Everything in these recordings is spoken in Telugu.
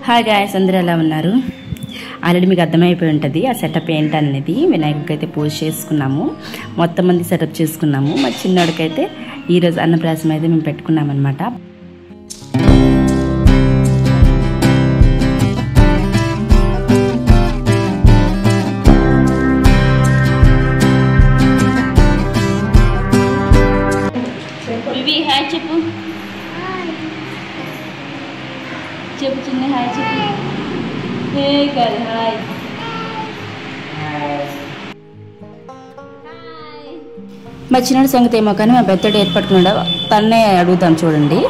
హాయ్ గాయ్స్, అందరూ ఎలా ఉన్నారు? ఆల్రెడీ మీకు అర్థమైపోయి ఉంటుంది ఆ సెటప్ ఏంటనేది. వినాయకుడికి అయితే పూజ చేసుకున్నాము, మొత్తం మంది సెటప్ చేసుకున్నాము. మా చిన్నోడికైతే ఈరోజు అన్నప్రాసం అయితే మేము పెట్టుకున్నాం అనమాట. చెప్పు చెప్పు చిన్న హాయ్ చెప్పు. హే గర్ హాయ్. మా చిన్నోడి సంగతి ఏమో కానీ మా పెద్దోడు ఏది పట్టుకున్నాడో తన్నే అడుగుతాం చూడండి.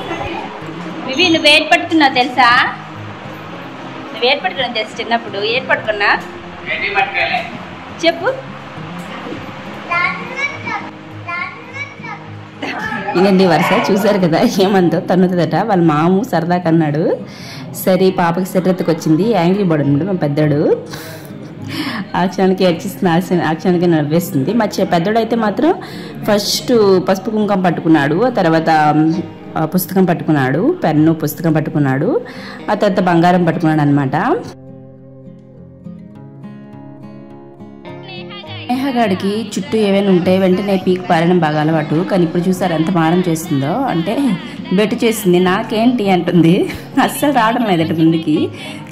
వివి నువ్వు ఏది పట్టుకున్నావు తెలుసా? నువ్వు ఏది పట్టుకున్నావు తెలుసు? చిన్నప్పుడు ఏది పట్టుకున్నా చెప్పు. ఇదండి వరుస, చూసారు కదా ఏమందో తన్నుతుందట. వాళ్ళ మాము సరదా కన్నాడు. సరే పాపకి సెటెత్తుకు వచ్చింది. యాంగ్రీ బర్డ్ అనమాట మా పెద్దోడు. ఆ క్షణానికి ఏడ్చిస్తుంది, ఆ క్షణానికి నవ్వేస్తుంది. మా పెద్దోడు అయితే మాత్రం ఫస్ట్ పసుపు కుంకం పట్టుకున్నాడు, ఆ తర్వాత పుస్తకం పట్టుకున్నాడు, పెన్ను పుస్తకం పట్టుకున్నాడు, ఆ తర్వాత బంగారం పట్టుకున్నాడు అనమాట. నేహగాడికి చుట్టూ ఏవైనా ఉంటే వెంటనే పీక్ పారడం బాగా అలవాటు. కానీ ఇప్పుడు చూసారు ఎంత మారం చేస్తుందో, అంటే బెట్టు చేసింది నాకేంటి అంటుంది. అస్సలు రావడం లేదట ముందుకి,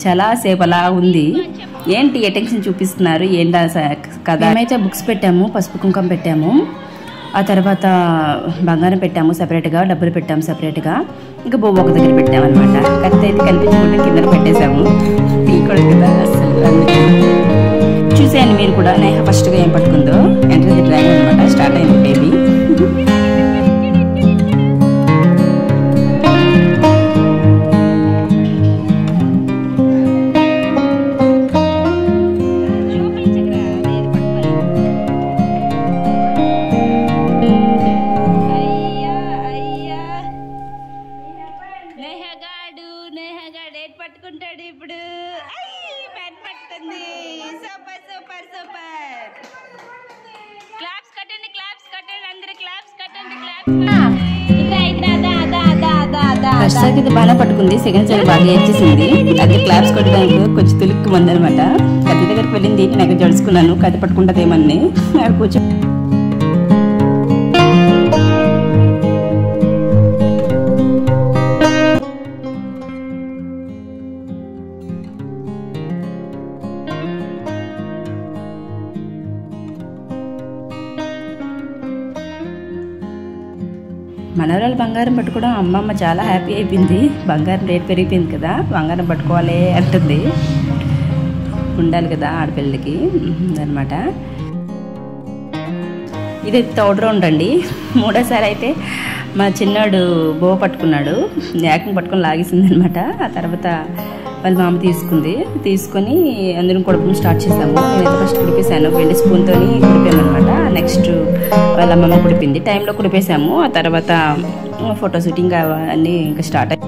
చాలా సేపు అలా ఉంది. ఏంటి అటెన్షన్ చూపిస్తున్నారు ఏంటి కదా. మేమైతే బుక్స్ పెట్టాము, పసుపు కుంకం పెట్టాము, ఆ తర్వాత బంగారం పెట్టాము సపరేట్గా, డబ్బులు పెట్టాము సపరేట్గా, ఇంకా బొవ్వ ఒక దగ్గర పెట్టామన్నమాట. కత్తి అయితే కనిపించుకుంటే కింద పెట్టేశాము. టీ కూడా కదా అస్సలు. చూసేయండి మీరు కూడా నేహ ఫస్ట్గా ఏం పట్టుకుందో. ఎంటర్ ది డ్రాగన్ అనమాట, స్టార్ట్ అయింది బేబీ. నేహగాడు ఏట్ పట్టుకుంటాడు ఇప్పుడు. పెన్ పట్టుకుంది. Super super super. క్లాప్స్ కట్టండి, క్లాప్స్ కట్టండి, అందరూ క్లాప్స్ కట్టండి, ఫస్ట్ సార్ అయితే బాగా పట్టుకుంది, సెకండ్ సార్ బాగా ఏడ్చేసింది. అది క్లాప్స్ కొట్టడానికి కొంచెం తులిక్కు మంది అనమాట. కత్తి దగ్గరికి వెళ్ళింది, నేను జడుచుకున్నాను కత్తి పట్టుకుంటుందేమని కూర్చో. మనవరాలు బంగారం పట్టుకోవడం అమ్మమ్మ చాలా హ్యాపీ అయిపోయింది. బంగారం రేట్ పెరిగిపోయింది కదా, బంగారం పట్టుకోవాలి అంటుంది. ఉండాలి కదా ఆడపిల్లలకి అనమాట. ఇది థర్డ్ రౌండ్ అండి. మూడోసారి అయితే మా చిన్నాడు బో పట్టుకున్నాడు, ఏకం పట్టుకొని లాగేసింది అనమాట. ఆ తర్వాత వాళ్ళ మామ తీసుకొని అందరం కుడపడం స్టార్ట్ చేసాము. నేనైతే ఫస్ట్ కుడిపేశాను, వెండి స్పూన్తో కుడిపామన్నమాట. నెక్స్ట్ వాళ్ళ అమ్మమ్మ కుడిపింది, టైంలో కుడిపేసాము. ఆ తర్వాత ఫోటో షూటింగ్ అన్నీ ఇంకా స్టార్ట్ అయ్యి.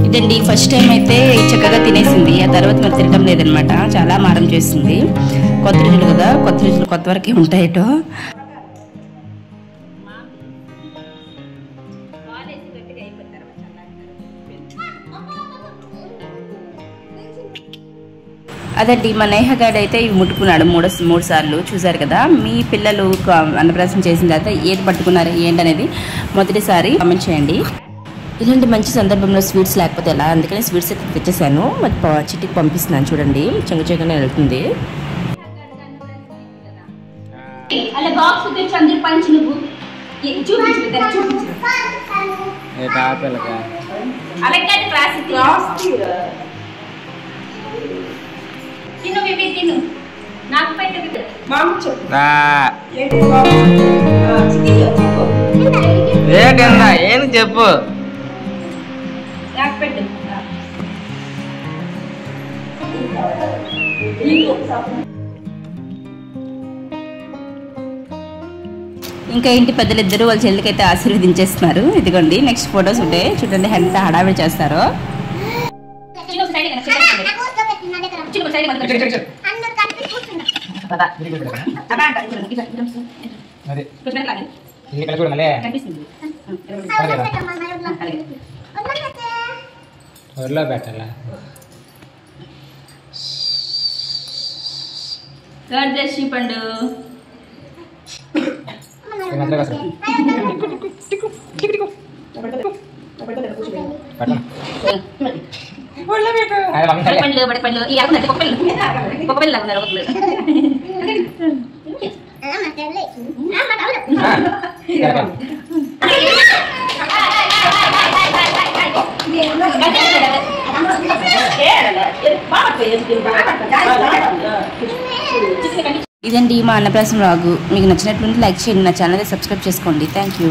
ఇదండి ఫస్ట్ టైం అయితే చక్కగా తినేసింది. ఆ తర్వాత మరి తినడం లేదనమాట, చాలా మారం చేస్తుంది. కొత్త రోజులు కదా, కొత్త రోజులు కొత్త వరకే ఉంటాయటో. అదండి మా నేహగాడు అయితే ఇవి ముట్టుకున్నాడు మూడు సార్లు. చూసారు కదా. మీ పిల్లలు అన్నప్రాసం చేసిన తర్వాత ఏది పట్టుకున్నారు ఏంటనేది మొదటిసారి కామెంట్ చేయండి. ఇలాంటి మంచి సందర్భంలో స్వీట్స్ లేకపోతే ఎలా, అందుకని స్వీట్స్ అయితే తెచ్చేసాను. మరి చిట్టికి పంపిస్తున్నాను చూడండి, చెంగుచెంగునే వెళ్తుంది. ఏం చెప్పు. ఇంకా ఇంటి పెద్దలిద్దరూ వాళ్ళ చెల్లికైతే ఆశీర్వదించేస్తున్నారు. ఇదిగోండి నెక్స్ట్ ఫొటోస్ ఉంటాయి చూడండి, ఎంత హడావిడి చేస్తారో. అదే ఇన్ని కలిసి కూడా మళ్ళీ ఊర్లో పెట్టాలా పండు ఇదండి మా అన్నప్రాసం రాగు. మీకు నచ్చినట్లుంటే లైక్ చేయండి, నా ఛానల్ సబ్స్క్రైబ్ చేసుకోండి. Thank you.